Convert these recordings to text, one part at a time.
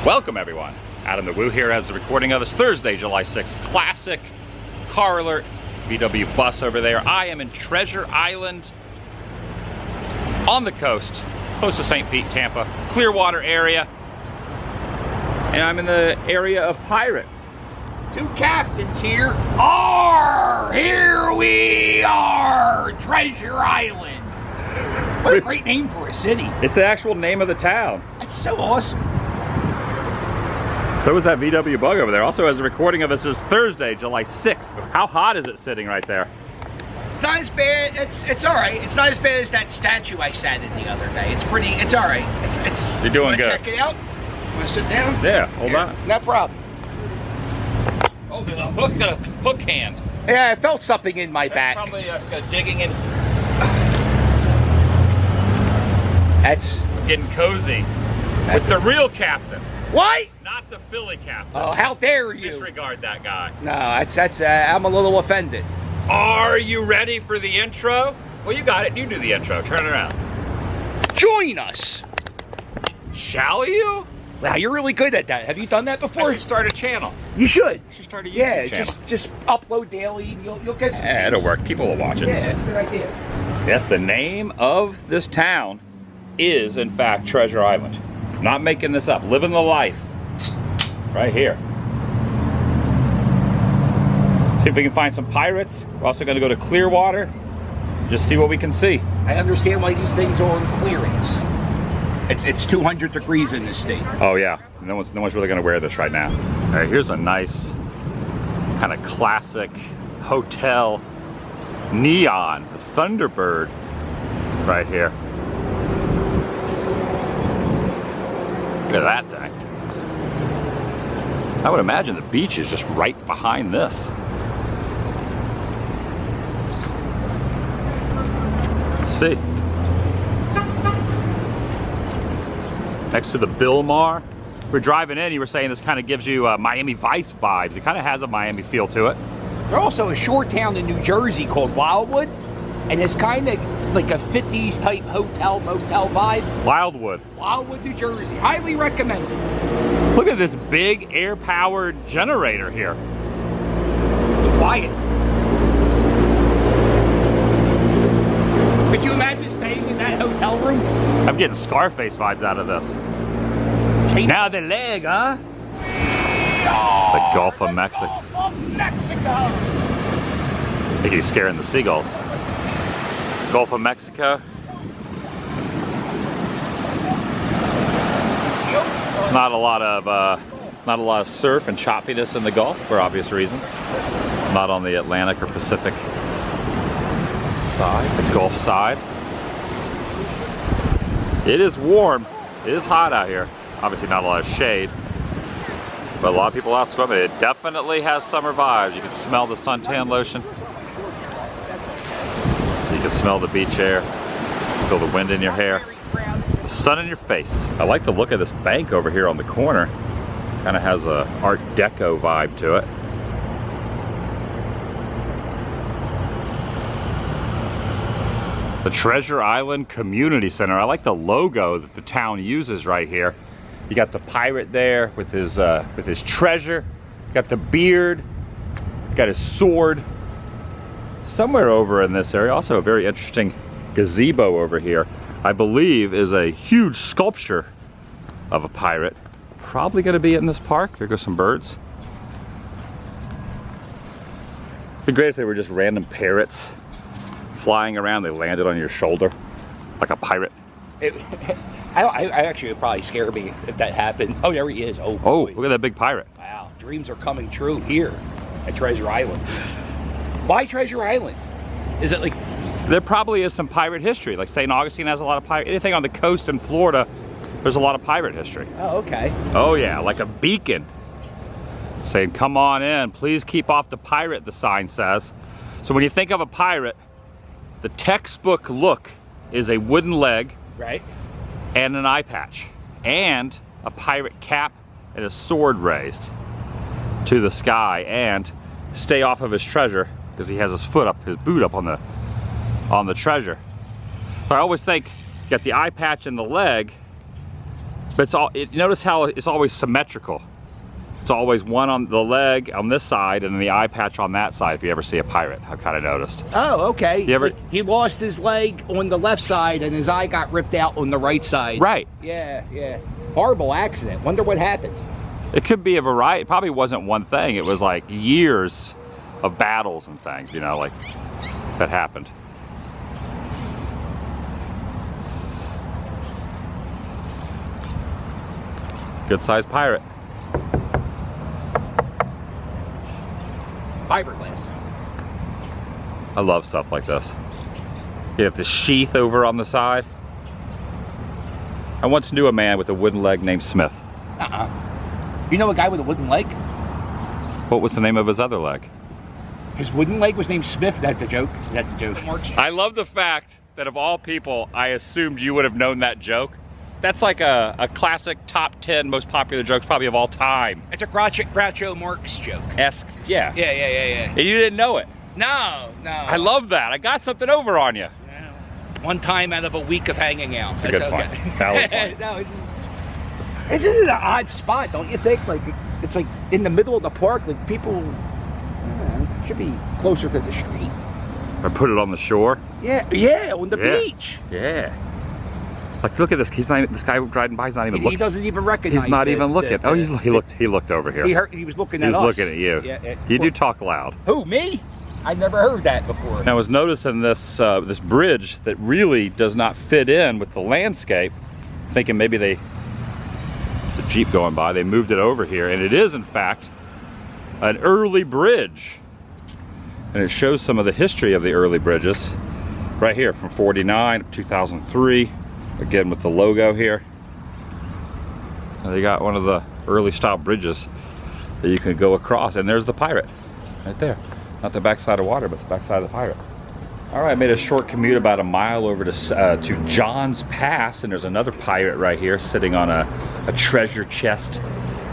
Welcome everyone. Adam the Woo here as the recording of us Thursday, July 6th. Classic car alert, VW bus over there. I am in Treasure Island on the coast, close to St. Pete, Tampa, Clearwater area. And I'm in the area of pirates. Two captains here. Here we are, Treasure Island. What a great name for a city. It's the actual name of the town. That's so awesome. So is that VW bug over there. Also, as the recording of this is Thursday, July 6th. How hot is it sitting right there? It's not as bad. It's all right. It's not as bad as that statue I sat in the other day. It's all right. You're doing good. Check it out. Want to sit down? Yeah, hold on. No problem. Oh, there's a hook, got a hook hand. Yeah, I felt something in my back. Probably digging in. That's getting cozy with the real captain. What? Not the Philly captain. Oh, how dare you? Disregard that guy. No, that's I'm a little offended. Are you ready for the intro? Well, you got it. You do the intro. Turn around. Join us. Shall you? Wow, you're really good at that. Have you done that before? I should start a channel. You should. You should start a YouTube channel. Just upload daily and you'll get some. Yeah, it'll work. People will watch it. Yeah, that's a good idea. Yes, the name of this town is, in fact, Treasure Island. Not making this up. Living the life. Right here. See if we can find some pirates. We're also going to go to Clearwater. Just see what we can see. I understand why these things are on clearance. It's 200 degrees in this state. Oh yeah, no one's really gonna wear this right now. All right, here's a nice kind of classic hotel neon, the Thunderbird right here. Look at that thing. I would imagine the beach is just right behind this. Let's see. Next to the Bilmar. We're driving in, you were saying this kind of gives you Miami Vice vibes. It kind of has a Miami feel to it. There's also a short town in New Jersey called Wildwood, and it's kind of like a 50s type hotel, motel vibe. Wildwood, New Jersey. Highly recommended. Look at this big air-powered generator here. It's quiet. Could you imagine staying in that hotel room? I'm getting Scarface vibes out of this. Now the leg, huh? The Gulf of Mexico. Gulf of Mexico. I think he's scaring the seagulls. Gulf of Mexico. Not a lot of surf and choppiness in the Gulf for obvious reasons. Not on the Atlantic or Pacific side, the Gulf side. It is warm. It is hot out here. Obviously not a lot of shade, but a lot of people out swimming. It definitely has summer vibes. You can smell the suntan lotion. You can smell the beach air. Feel the wind in your hair. The sun in your face. I like the look of this bank over here on the corner. Kind of has a Art Deco vibe to it. The Treasure Island Community Center. I like the logo that the town uses right here. You got the pirate there with his treasure. Got the beard. Got his sword. Somewhere over in this area, also a very interesting gazebo over here. I believe is a huge sculpture of a pirate. Probably going to be in this park. There go some birds. It'd be great if they were just random parrots flying around. They landed on your shoulder like a pirate. I actually would probably scare me if that happened. Oh, there he is. Oh, look at that big pirate. Wow, dreams are coming true here at Treasure Island. Why Treasure Island? Is it like... There probably is some pirate history. Like St. Augustine has a lot of pirate... Anything on the coast in Florida, there's a lot of pirate history. Oh, okay. Oh yeah, like a beacon. Saying, come on in, please keep off the pirate, the sign says. So when you think of a pirate, the textbook look is a wooden leg. Right. And an eye patch. And a pirate cap and a sword raised to the sky. And stay off of his treasure because he has his boot up on the treasure. So I always think you got the eye patch and the leg, But it's all, notice how it's always symmetrical. It's always one on the leg on this side and then the eye patch on that side if you ever see a pirate. I've kind of noticed. Oh, okay. You ever... He lost his leg on the left side and his eye got ripped out on the right side. Right. Yeah, yeah. Horrible accident. Wonder what happened. It could be a variety. It probably wasn't one thing. It was like years of battles and things, you know, like that happened. Good sized pirate. Fiberglass. I love stuff like this. You have the sheath over on the side. I once knew a man with a wooden leg named Smith. You know a guy with a wooden leg? What was the name of his other leg? His wooden leg was named Smith. That's the joke. That's the joke. I love the fact that of all people, I assumed you would have known that joke. That's like a classic top 10 most popular jokes probably of all time. It's a Groucho Marx joke. Esque, yeah. Yeah. And you didn't know it. No. I love that. I got something over on you. Yeah. One time out of a week of hanging out. That's a good point. Valid point. No, it's just an odd spot, don't you think? Like, it's like in the middle of the park. Like, people should be closer to the street. Or put it on the shore. Yeah, on the beach. Yeah. Like, look at this. He's not even, this guy driving by. He's not even looking. He doesn't even recognize. He's not even looking. He looked over here. He was looking at us. He was looking at you. Yeah. You do talk loud. Who, me? I never heard that before. Now, I was noticing this this bridge that really does not fit in with the landscape. Thinking maybe the Jeep going by, they moved it over here, and it is in fact an early bridge. And it shows some of the history of the early bridges right here from 49 to 2003. Again with the logo here. And they got one of the early style bridges that you can go across, and there's the pirate right there. Not the backside of water, but the backside of the pirate. All right, I made a short commute about a mile over to John's Pass, and there's another pirate right here sitting on a treasure chest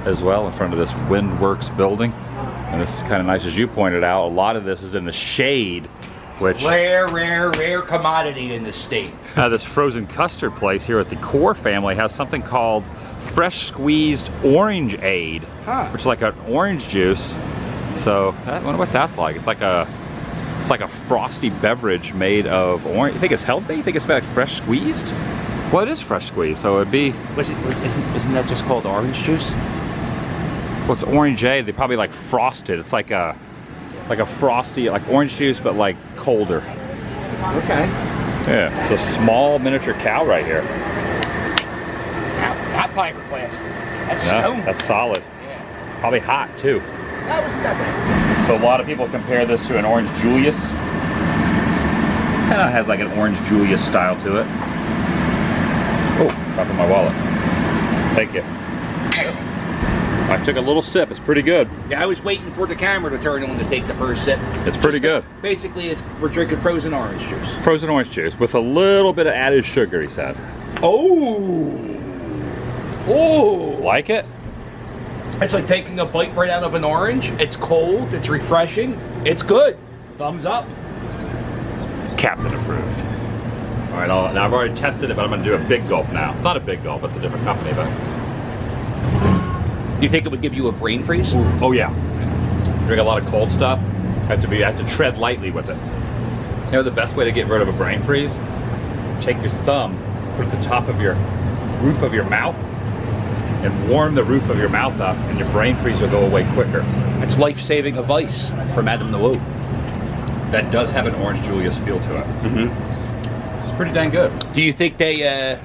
as well in front of this Windworks building. And this is kind of nice, as you pointed out. A lot of this is in the shade, which rare commodity in the state. This frozen custard place here at the Core family has something called fresh squeezed orange aid, which is like an orange juice. So I wonder what that's like. It's like a frosty beverage made of orange. You think it's healthy? You think it's like fresh squeezed? Well, it is fresh squeezed, so it'd be. Isn't that just called orange juice? Well, it's orangeade. They probably like frosted. It's like a frosty, like orange juice, but like colder. Okay. Yeah, the small miniature cow right here. Not fiberglass. That's stone. That's solid. Yeah. Probably hot too. That wasn't that bad. So a lot of people compare this to an Orange Julius. Kind of has like an Orange Julius style to it. Oh, dropping my wallet. Thank you. I took a little sip. It's pretty good. Yeah, I was waiting for the camera to turn on to take the first sip. It's pretty good. Basically, we're drinking frozen orange juice. Frozen orange juice with a little bit of added sugar, he said. Oh! Like it? It's like taking a bite right out of an orange. It's cold. It's refreshing. It's good. Thumbs up. Captain approved. All right, now I've already tested it, but I'm going to do a big gulp now. It's not a big gulp. It's a different company, but. Do you think it would give you a brain freeze? Oh yeah. Drink a lot of cold stuff. I have to tread lightly with it. You know the best way to get rid of a brain freeze? Take your thumb, put it at the top of your roof of your mouth, and warm the roof of your mouth up, and your brain freeze will go away quicker. That's life-saving advice from Adam the Woo. That does have an Orange Julius feel to it. Mm-hmm. It's pretty dang good. Do you think they,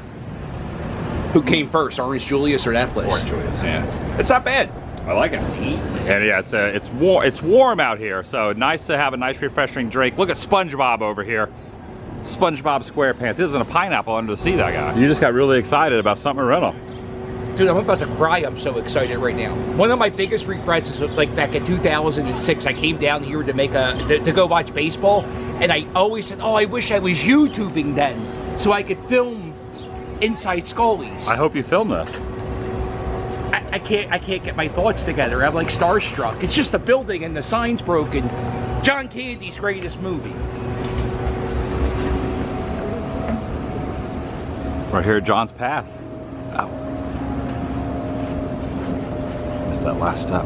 who came first, Orange Julius or that place? Orange Julius, yeah. It's not bad. I like it. And yeah, it's warm out here, so nice to have a nice refreshing drink. Look at SpongeBob over here. SpongeBob SquarePants. It isn't a pineapple under the sea, that guy. You just got really excited about something rental. Dude, I'm about to cry. I'm so excited right now. One of my biggest regrets is like back in 2006, I came down here to make to go watch baseball, and I always said, oh, I wish I was YouTubing then, so I could film inside Scully's. I hope you film this. I can't get my thoughts together. I'm like starstruck. It's just a building and the sign's broken. John Candy's greatest movie. Right here at John's Pass. Oh. Missed that last step.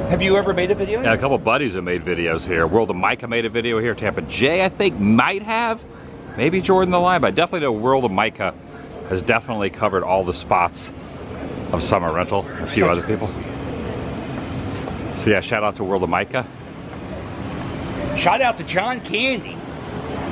Have you ever made a video? Yeah, a couple buddies have made videos here. World of Micah made a video here. Tampa J, I think, might have. Maybe Jordan the Lion, but I definitely know World of Micah has definitely covered all the spots of summer rental. A few other people. So yeah, shout out to World of Micah. Shout out to John Candy.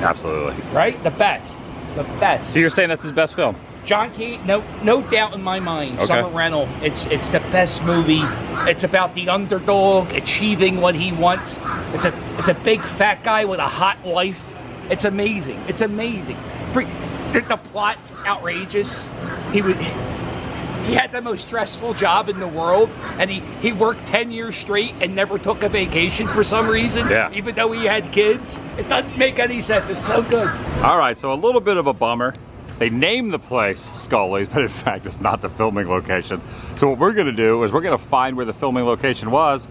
Absolutely. Right? The best. The best. So you're saying that's his best film? John Candy, no doubt in my mind. Okay. Summer Rental. It's the best movie. It's about the underdog achieving what he wants. It's a big fat guy with a hot wife. It's amazing. It's amazing. The plot's outrageous. He had the most stressful job in the world, and he worked 10 years straight and never took a vacation for some reason, even though he had kids. It doesn't make any sense. It's so good. All right, so a little bit of a bummer. They named the place Scully's, but in fact, it's not the filming location. So what we're gonna do is we're gonna find where the filming location was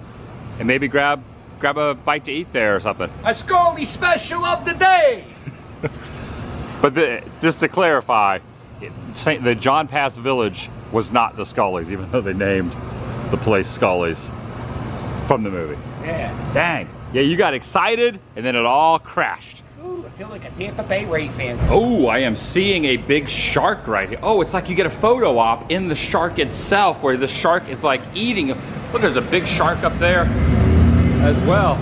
and maybe grab a bite to eat there or something. A Scully special of the day! But just to clarify, the John Pass Village was not the Scully's, even though they named the place Scully's from the movie. Yeah. Dang. Yeah, you got excited and then it all crashed. Ooh, I feel like a Tampa Bay Ray fan. Oh, I am seeing a big shark right here. Oh, it's like you get a photo op in the shark itself where the shark is like eating. Look, there's a big shark up there as well.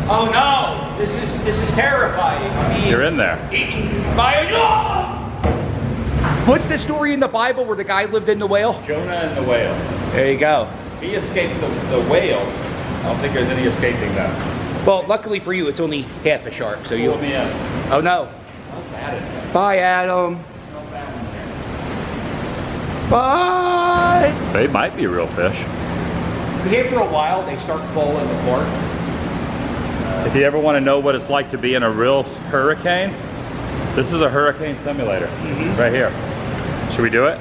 Oh no, this is terrifying. I mean, You're in there. Eaten by a dog! What's the story in the Bible where the guy lived in the whale? Jonah and the whale. There you go. He escaped the whale. I don't think there's any escaping this. Well, luckily for you, it's only half a shark, so you. Pull me in. Oh no. Smells bad in there. Bye, Adam. Smells bad in there. Bye. They might be real fish. Because after a while, they start falling apart. If you ever want to know what it's like to be in a real hurricane, this is a hurricane simulator right here. Should we do it?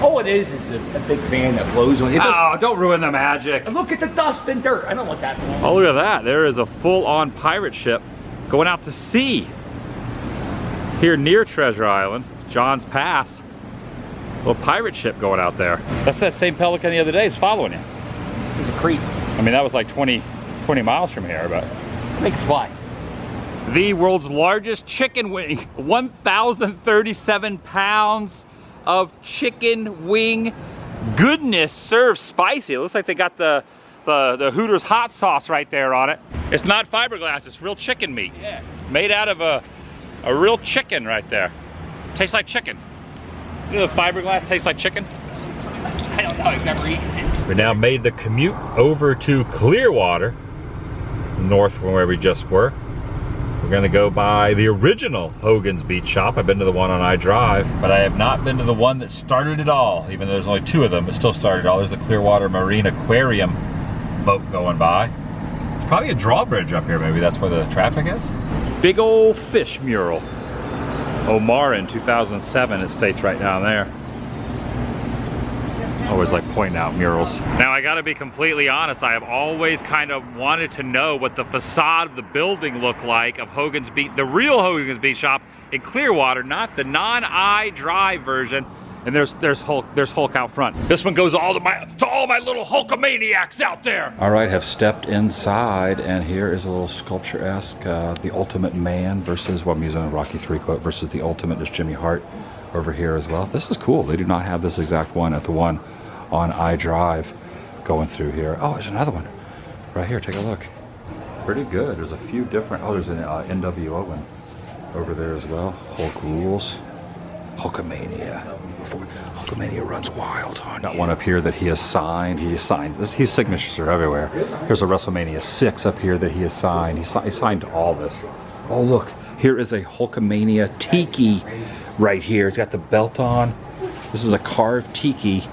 All it is a big fan that blows on it. Oh, don't ruin the magic. And look at the dust and dirt. I don't want that. Oh, look at that. There is a full-on pirate ship going out to sea here near Treasure Island, John's Pass. Little pirate ship going out there. That's that same pelican the other day is following you. He's a creep. I mean, that was like 20 miles from here, but. They can fly. The world's largest chicken wing, 1,037 pounds of chicken wing goodness, served spicy. It looks like they got the Hooters hot sauce right there on it. It's not fiberglass, it's real chicken meat. Yeah. Made out of a real chicken right there. Tastes like chicken. You know the fiberglass tastes like chicken? I don't know, I've never eaten it. We now made the commute over to Clearwater, north from where we just were. We're gonna go by the original Hogan's Beach Shop. I've been to the one on iDrive, but I have not been to the one that started it all. Even though there's only 2 of them, it still started it all. There's the Clearwater Marine Aquarium boat going by. It's probably a drawbridge up here, maybe that's where the traffic is. Big old fish mural. Omar in 2007, it states right down there. Always like pointing out murals. Now I gotta be completely honest, I have always kind of wanted to know what the facade of the building looked like of Hogan's Beach, the real Hogan's Beach Shop in Clearwater, not the non-iDrive version. And there's Hulk out front. This one goes to all my little Hulkamaniacs out there. All right, have stepped inside, and here is a little sculpture-esque, the Ultimate Man versus, well, I'm using a Rocky III quote, versus the Ultimate. There's Jimmy Hart over here as well. This is cool. They do not have this exact one at the one on iDrive going through here. Oh, there's another one right here. Take a look. Pretty good. There's a few different. Oh, there's an NWO one over there as well. Hulk rules. Hulkamania. Hulkamania runs wild on Got one up here that he has signed. His signatures are everywhere. Here's a WrestleMania 6 up here that he has signed. He signed all this. Oh, look. Here is a Hulkamania tiki right here. It's got the belt on. This is a carved tiki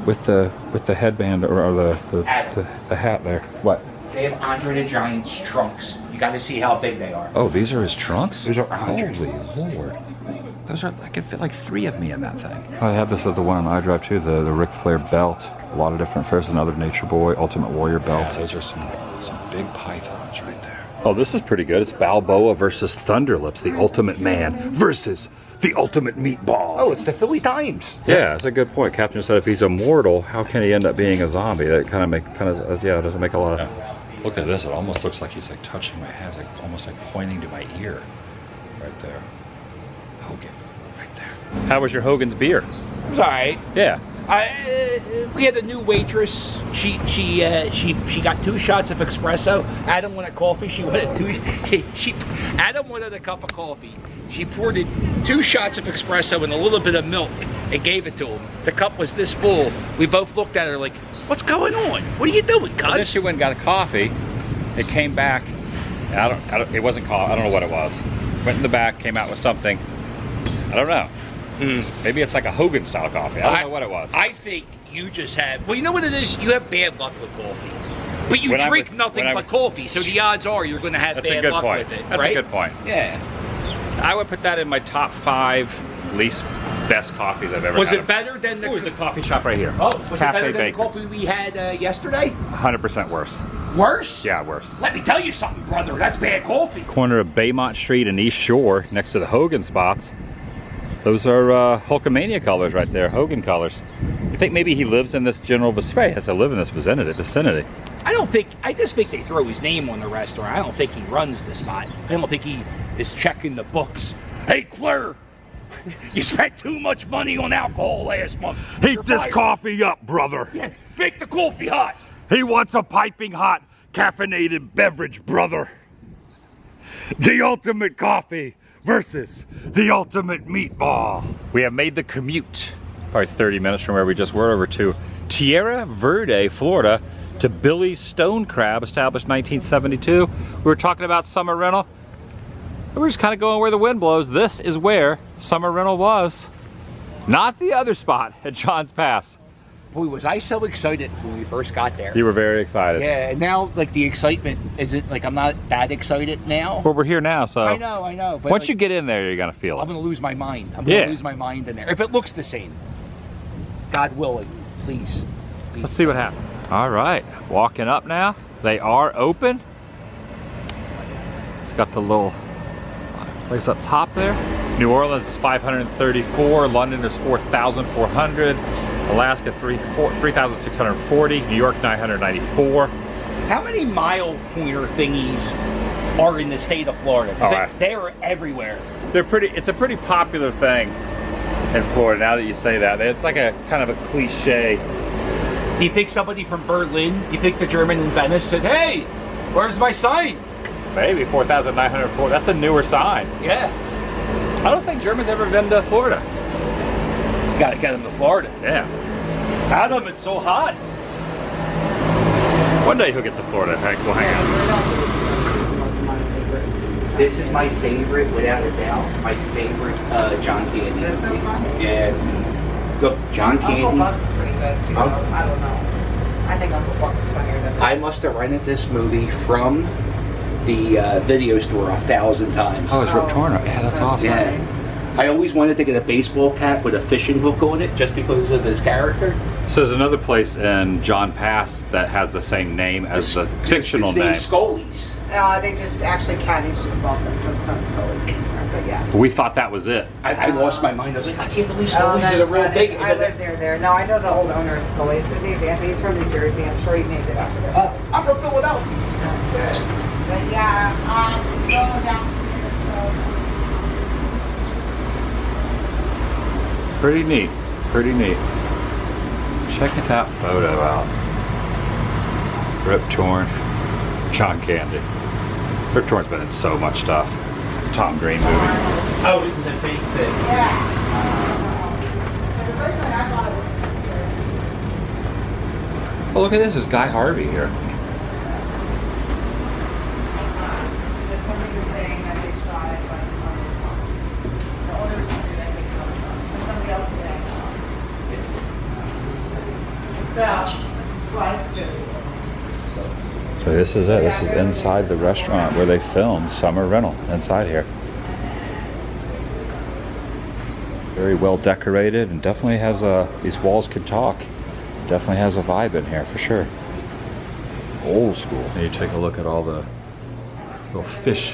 with the headband or the hat there. What? They have Andre the Giant's trunks. You got to see how big they are. Oh, these are his trunks? These are Holy Lord. Those are, I can fit like 3 of me in that thing. I have this at the one on iDrive too, the Ric Flair belt. A lot of different, there's another Nature Boy, Ultimate Warrior belt. Yeah, those are some big pythons right there. Oh, this is pretty good. It's Balboa versus Thunderlips, the Ultimate Man versus the ultimate meatball. Oh, it's the Philly Times. Yeah, that's a good point. Captain said if he's immortal, how can he end up being a zombie? That yeah, it doesn't make a lot of. Look at this. It almost looks like he's like touching my head, like almost like pointing to my ear, right there. Hogan, right there. How was your Hogan's beer? It was all right. Yeah. We had a new waitress. She got 2 shots of espresso. Adam wanted coffee. She wanted 2. Adam wanted a cup of coffee. She poured in 2 shots of espresso and a little bit of milk and gave it to him. The cup was this full. We both looked at her like, "What's going on? What are you doing, cuz?" Well, then she went and got a coffee. It came back. And it wasn't coffee. I don't know what it was. Went in the back, came out with something. I don't know. Maybe it's like a Hogan style coffee. I don't know what it was. I think you just have, well, you know what it is? You have bad luck with coffee. But you drink nothing but coffee, so the odds are you're going to have bad luck with it. That's a good point. Yeah. I would put that in my top 5 least best coffees I've ever had. Was it better than the coffee shop right here? Oh, was Cafe it better than Bakery. the coffee we had yesterday? 100% worse. Worse? Yeah, worse. Let me tell you something, brother. That's bad coffee. Corner of Baymont Street and East Shore, next to the Hogan spots. Those are Hulkamania colors right there, Hogan colors. You think maybe he lives in this general vicinity? He has to live in this vicinity. I just think they throw his name on the restaurant. I don't think he runs the spot. I don't think he is checking the books. Hey, Claire, you spent too much money on alcohol last month. Heat this coffee up, brother. Yeah, make the coffee hot. He wants a piping hot, caffeinated beverage, brother. The ultimate coffee versus the ultimate meatball. We have made the commute, probably 30 minutes from where we just were, over to Tierra Verde, Florida, to Billy's Stone Crab, established 1972. We were talking about summer rental. We're just kind of going where the wind blows. This is where summer rental was, not the other spot at John's Pass. Boy, was I so excited when we first got there. You were very excited. Yeah, and now, like, the excitement isn't, like, I'm not that excited now. Well, we're here now, so. I know. But once like, you get in there, you're going to feel it. I'm going to lose my mind. I'm going to lose my mind in there. If it looks the same. God willing, please. Let's see what happens. All right, walking up now. They are open. It's got the little place up top there. New Orleans is 534. London is 4,400. Alaska 3,640. New York 994. How many mile pointer thingies are in the state of Florida? They are everywhere. It's a pretty popular thing in Florida. Now that you say that, it's like a kind of a cliche. You think somebody from Berlin? You think the German in Venice said, "Hey, where's my sign?" Maybe 4,904. That's a newer sign. Yeah. I don't think Germans ever been to Florida. You gotta get them to Florida. Yeah. Adam, it's so hot. One day he'll get to Flordia. We'll hang out. This is my favorite, without a doubt. My favorite John Candy. That's so funny. Yeah. Look, John Candy. Uncle Buck's pretty good too. I don't know. I think Uncle Buck's funnier than that. I must have rented this movie from the video store 1,000 times. Oh, it's Rip Torn. Yeah, that's awesome. Yeah. I always wanted to get a baseball cap with a fishing hook on it just because of his character. So there's another place in John Pass that has the same name as the fictional name. It's named Scully's. No, they just actually Caddy's just bought them, so it's not Scully's anymore. But yeah. We thought that was it. I lost my mind. I was like, I can't believe Scully's is a real big. I live near there. No, I know the old owner of Scully's. His name's Anthony. He's from New Jersey. I'm sure he named it after him. I'm from Philadelphia. But yeah, going down here. Pretty neat. Pretty neat. Check that photo out. Rip Torn, John Candy. Rip Torn's been in so much stuff. Tom Green movie. Oh, it was a big thing. Yeah. Originally, I thought it was. Oh, look at this. There's Guy Harvey here. Somebody was saying that they shot it, but the owners just did it. Somebody else did it. So, twice good. So this is it. This is inside the restaurant where they filmed Summer Rental, inside here. Very well decorated and definitely has these walls could talk. Definitely has a vibe in here for sure. Old school. And you take a look at all the little fish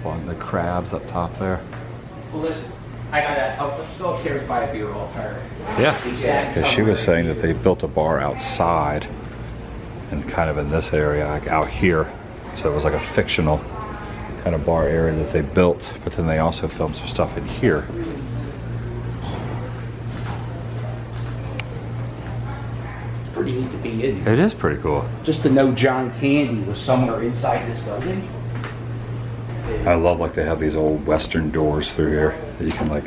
along the crabs up top there. Well, listen, I gotta still upstairs buy a beer off her. Yeah, because she was saying that they built a bar outside and kind of in this area, like out here. So it was like a fictional kind of bar area that they built, but then they also filmed some stuff in here. It's pretty neat to be in. It is pretty cool. Just to know John Candy was somewhere inside this building. I love like they have these old western doors through here that you can like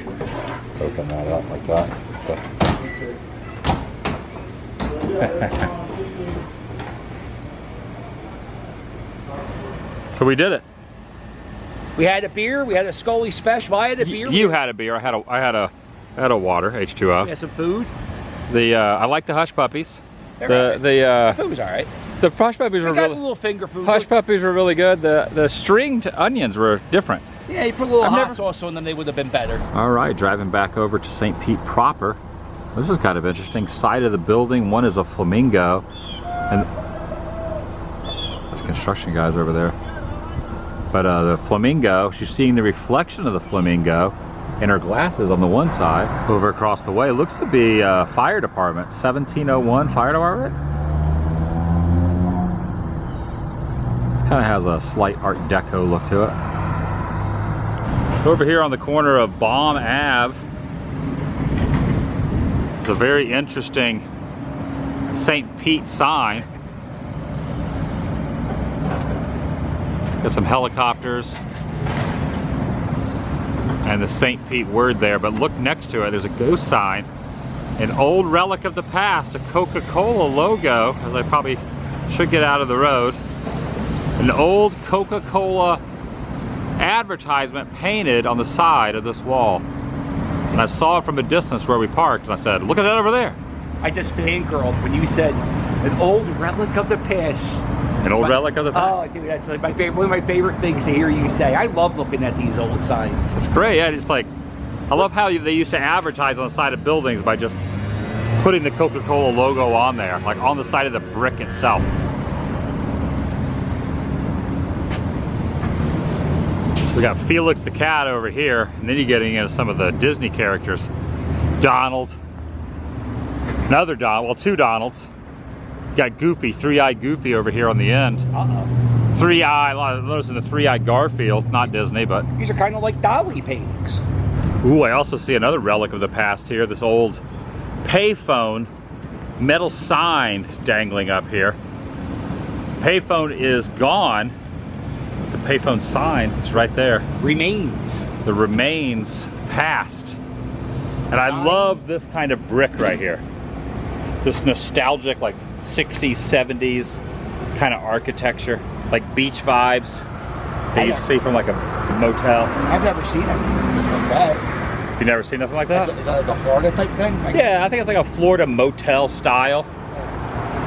open that up like that. So we did it. We had a beer. We had a Scully special. I had a beer. You had a beer. I had a water, H2O. We had some food. I like the hush puppies. The food was all right. The hush puppies were We got really a little finger food. hush puppies were really good. The stringed onions were different. Yeah, you put a little hot sauce on them, they would have been better. All right, driving back over to St. Pete proper. This is kind of interesting. Side of the building, one is a flamingo, and there's construction guys over there. But the flamingo, she's seeing the reflection of the flamingo in her glasses on the one side. Over across the way, looks to be fire department, 1701 fire department. This kind of has a slight Art Deco look to it. Over here on the corner of Baum Ave, it's a very interesting St. Pete sign. Got some helicopters and the St. Pete word there, but look next to it, there's a ghost sign. An old relic of the past, a Coca-Cola logo, as I probably should get out of the road. An old Coca-Cola advertisement painted on the side of this wall. And I saw it from a distance where we parked, and I said, look at that over there. I just fangirled when you said an old relic of the past. An old relic of the past. Oh, dude, that's like one of my favorite things to hear you say. I love looking at these old signs. It's great, yeah. It's like, I love how they used to advertise on the side of buildings by just putting the Coca-Cola logo on there, like on the side of the brick itself. We got Felix the cat over here, and then you're getting into some of the Disney characters. Donald, another Donald, well, two Donalds. You got Goofy, three-eyed Goofy over here on the end. Uh-oh. Three-eye, a lot of those in the three-eyed Garfield, not Disney, but. These are kind of like dolly paintings. Ooh, I also see another relic of the past here, this old payphone metal sign dangling up here. Payphone is gone. The payphone sign is right there. Remains. The remains past. And I love this kind of brick right here. This nostalgic, like 60s, 70s kind of architecture, like beach vibes that you'd see from like a motel. I've never seen it like that. You never seen nothing like that? Is that like a Florida type thing? Like, yeah, I think it's like a Florida motel style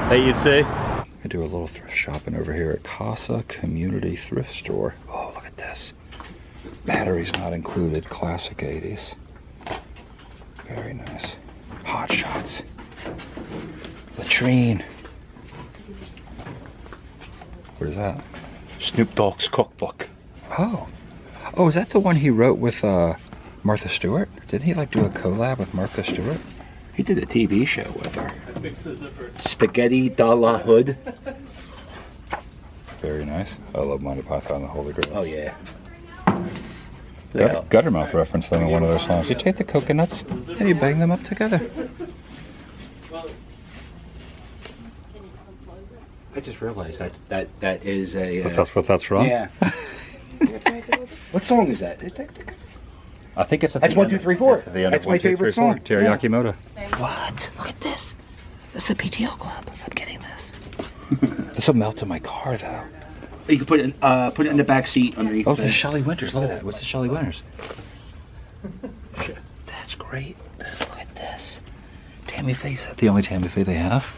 that you'd see. I do a little thrift shopping over here at Casa Community Thrift Store. Oh, look at this. Batteries not included, classic 80s. Very nice. Hot Shots. Latrine. What is that? Snoop Dogg's cookbook. Oh. Oh, is that the one he wrote with Martha Stewart? Didn't he like do a collab with Martha Stewart? He did a TV show with her. Spaghetti de la Hood. Very nice. I love Monty Python and the Holy Grail. Oh yeah. Guttermouth referenced them in one of their songs. You take the coconuts and you bang them up together. I just realized that is a. That's what that's from. Yeah. What song is that? I think it's at That's the 1, end. 2, 3, 4. It's at the end That's of my 1, 2, 3, favorite 4. song. Teriyaki Yeah. Moto. What? Look at this. That's the PTO club. I'm getting this. This will melt in my car though. You can put it in the back seat underneath. Oh, this is Shelley Winters. Look at that. What's the Shelley Winters? That's great. Look at this. Tammy Faye. Is that the only Tammy Faye they have?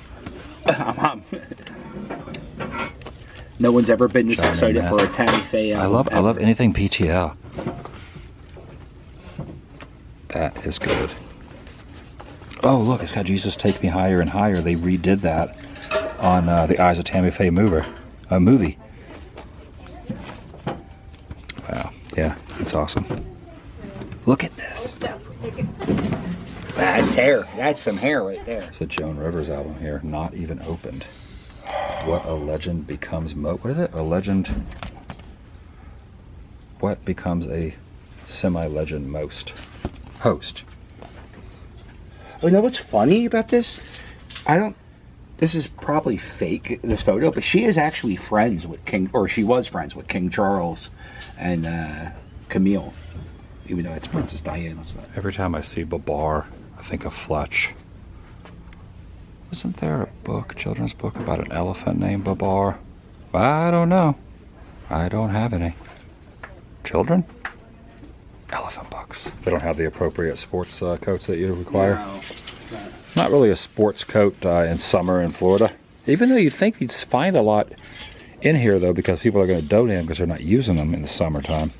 No one's ever been this Johnny excited Meth. for a Tammy Faye album. I love anything PTL. That is good. Oh, look, it's got Jesus Take Me Higher and Higher. They redid that on the Eyes of Tammy Faye movie. Wow, yeah, it's awesome. Look at this. That's hair. That's some hair right there. It's a Joan Rivers album here, not even opened. What a legend becomes what is it? A legend. What becomes a semi-legend host? Oh, you know what's funny about this? This is probably fake, this photo, but she is actually friends with she was friends with King Charles and Camille. Even though it's Princess Diana's. Every time I see Babar, I think of Fletch. Isn't there a book, children's book, about an elephant named Babar? I don't know. I don't have any. Children? Elephant books. They don't have the appropriate sports coats that you require? No. Not really a sports coat in summer in Florida. Even though you'd think you'd find a lot in here, though, because people are going to donate them because they're not using them in the summertime.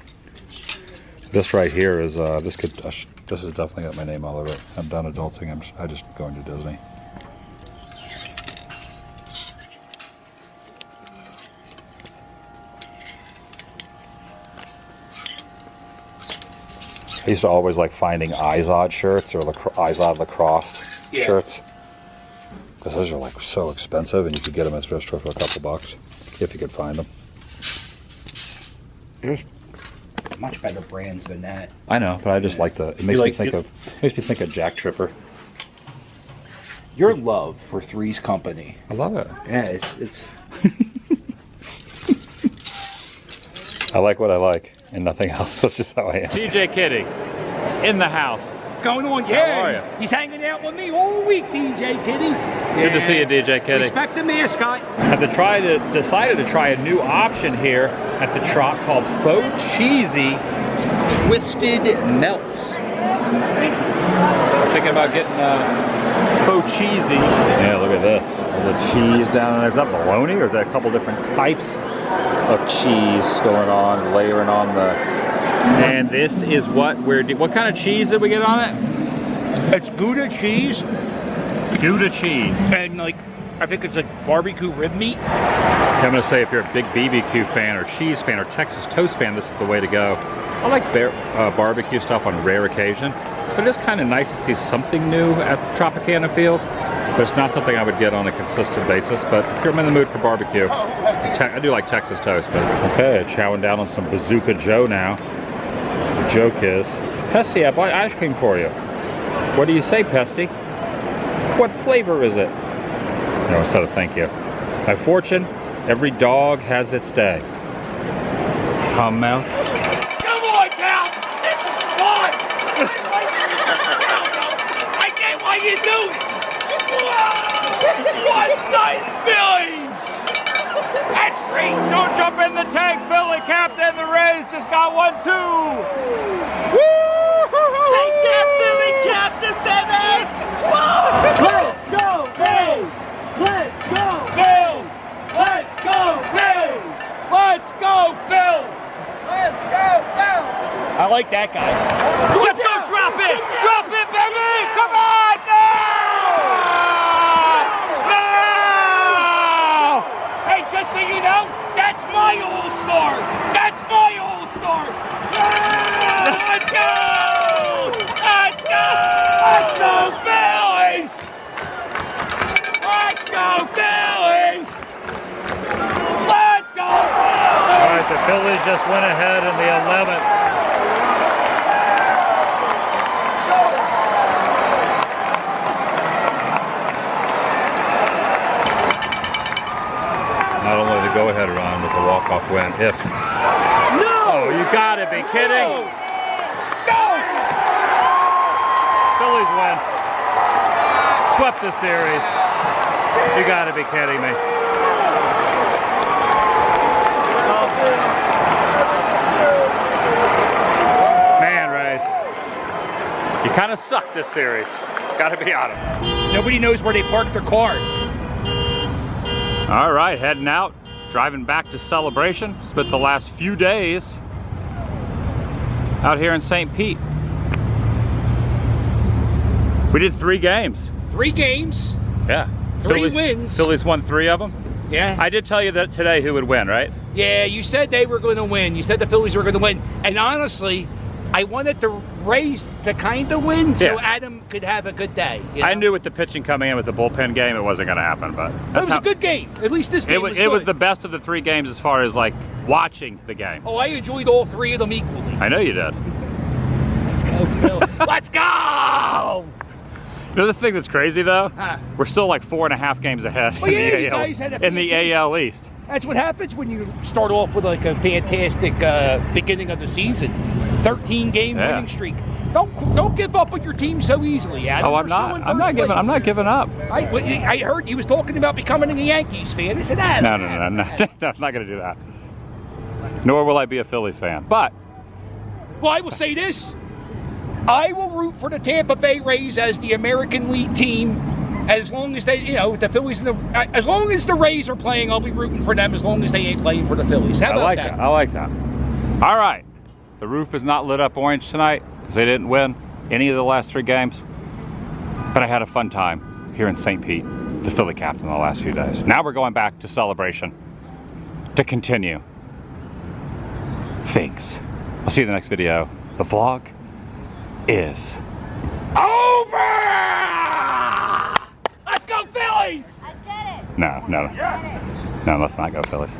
This right here is, this has definitely got my name all over it. I'm done adulting. I'm just going to Disney. I used to always like finding Izod shirts or Izod lacrosse shirts. Because those are like so expensive and you could get them at the thrift store for a couple bucks if you could find them. There's much better brands than that. I know, but I just like it makes me think of Jack Tripper. Your love for Three's Company. I love it. Yeah, it's I like what I like and nothing else. That's just how I am. DJ Kitty in the house. What's going on? How are you? He's hanging out with me all week, DJ Kitty. Good to see you, DJ Kitty. Respect the mascot. Decided to try a new option here at the Trop called Faux Cheesy Twisted Melts. Thinking about getting faux cheesy. Yeah, look at this. The cheese down there. Is that bologna or is that a couple different types of cheese going on, layering on the... And this is what kind of cheese did we get on it? It's Gouda cheese. Gouda cheese. And like, I think it's like barbecue rib meat. I'm gonna say if you're a big BBQ fan or cheese fan or Texas toast fan, this is the way to go. I like barbecue stuff on rare occasion, but it's kind of nice to see something new at the Tropicana field. But it's not something I would get on a consistent basis. But if you're in the mood for barbecue, I do like Texas toast. But okay, chowing down on some Bazooka Joe now. The joke is, Pesty, I bought ice cream for you. What do you say, Pesty? What flavor is it? No, instead of thank you. By fortune, every dog has its day. Come out. Come on, Cal! This is fun! I get why you do it! One night Phillies! That's great! Don't jump in the tank, Philly captain. The Rays just got 1-2. Woo! Take that, Philly captain, baby! Let's go, Bills! Let's go, Bills! Let's go, Bills! Let's go, Bills! Let's go, Bills! I like that guy. Let's go, drop it! Drop it, baby! Come on, no! Hey, just so you know, that's my all-star! That's my all-star! Let's go! Let's go! Let's go, Phillies! Let's go, Phillies! Let's go, Phillies! All right, the Phillies just went ahead in the 11th. Not only the go-ahead run, but the walk-off win. If No! Oh, you gotta be kidding! Go! Phillies win. Swept the series. You gotta be kidding me. Man, Rays, you kind of suck this series. Gotta be honest. Nobody knows where they parked their car. All right, heading out, driving back to Celebration. Spent the last few days out here in St. Pete. We did 3 games. 3 games. Yeah. 3 wins. Phillies won 3 of them. Yeah. I did tell you that today who would win, right? Yeah, you said they were going to win. You said the Phillies were going to win. And honestly, I wanted the Rays to kind of win so Yeah. Adam could have a good day. You I know? knew with the pitching coming in with the bullpen game, it wasn't going to happen, but It that's was a good game. At least this game was it was good. the best of the 3 games as far as like watching the game. Oh, I enjoyed all 3 of them equally. I know you did. Let's go, Phil. Let's go! You know the thing that's crazy though? Huh. We're still like 4.5 games ahead Well, yeah, in, you the AL, guys had a in the fantastic- AL East. That's what happens when you start off with like a fantastic beginning of the season. 13-game Yeah. winning streak. Don't give up on your team so easily, Adam. Oh, We're I'm still not. in I'm first not giving. place. I'm not giving up. I heard he was talking about becoming a Yankees fan. I said, Adam. No, I'm not going to do that. Nor will I be a Phillies fan. But Well, I will say this. I will root for the Tampa Bay Rays as the American League team as long as they, the Phillies and as long as the Rays are playing, I'll be rooting for them as long as they ain't playing for the Phillies. How I about like that? that. I like that. All right. The roof is not lit up orange tonight because they didn't win any of the last 3 games. But I had a fun time here in St. Pete, the Philly captain the last few days. Now we're going back to celebration to continue things. I'll see you in the next video. The vlog is Over! Let's go Phillies! I get it. no. I get it. No, let's not go Phillies.